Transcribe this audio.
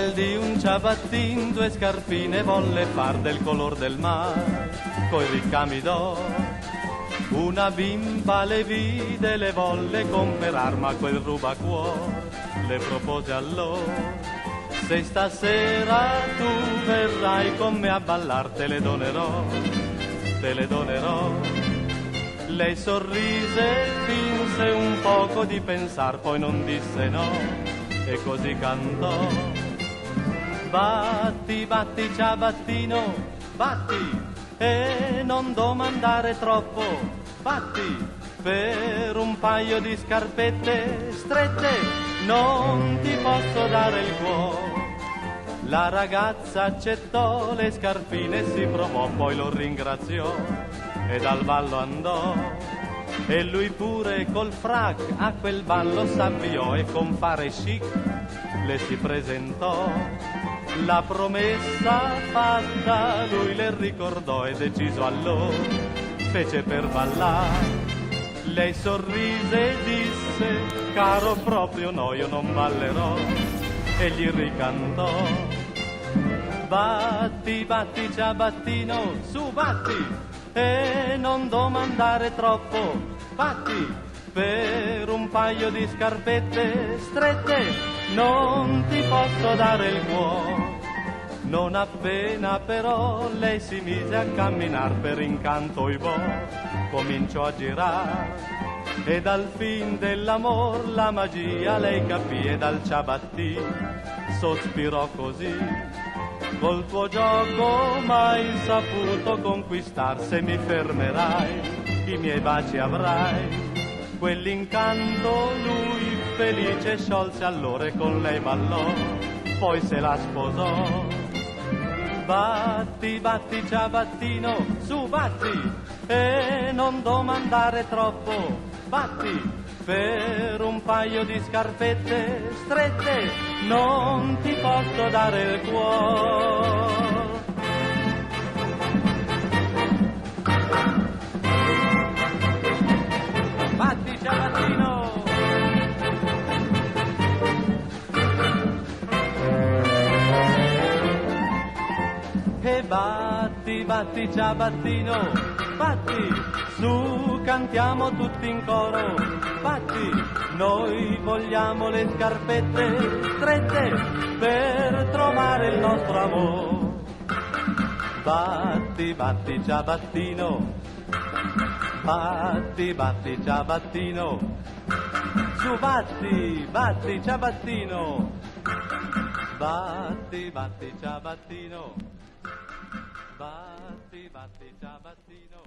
bel di un ciabattin, due scarpine volle far del color del mare, coi ricami d'oro. Una bimba le vide, le volle comperar, ma quel rubacuore le propose allora: se stasera tu verrai con me a ballar, te le donerò, te le donerò. Lei sorrise, finse un poco di pensar, poi non disse no, e così cantò: batti, batti ciabattino, batti, e non domandare troppo, batti, per un paio di scarpette strette non ti posso dare il cuore. La ragazza accettò le scarpine e si provò, poi lo ringraziò e dal ballo andò. E lui pure col frac a quel ballo s'avviò e con fare chic le si presentò. La promessa fatta lui le ricordò e deciso allora fece per ballare. Lei sorrise e disse: caro, proprio no, io non ballerò. E gli ricantò: batti, batti ciabattino, su batti, e non domandare troppo, batti, per un paio di scarpette strette non ti posso dare il cuore. Non appena però lei si mise a camminar, per incanto oibò cominciò a girare, e dal fin dell'amor la magia lei capì, e dal ciabattino sospirò così: col tuo gioco mai saputo conquistar, se mi fermerai i miei baci avrai. Quell'incanto lui felice sciolse allora e con lei ballò, poi se la sposò. Batti, batti ciabattino, su batti, e non domandare troppo, batti, per un paio di scarpette strette non ti posso dare il cuore. Batti ciabattino. E batti, batti ciabattino, batti, su cantiamo tutti in coro, batti, noi vogliamo le scarpette strette per trovare il nostro amore. Batti, batti ciabattino, batti, batti ciabattino, su batti, batti ciabattino, batti, batti ciabattino, batti, batti ciabattino.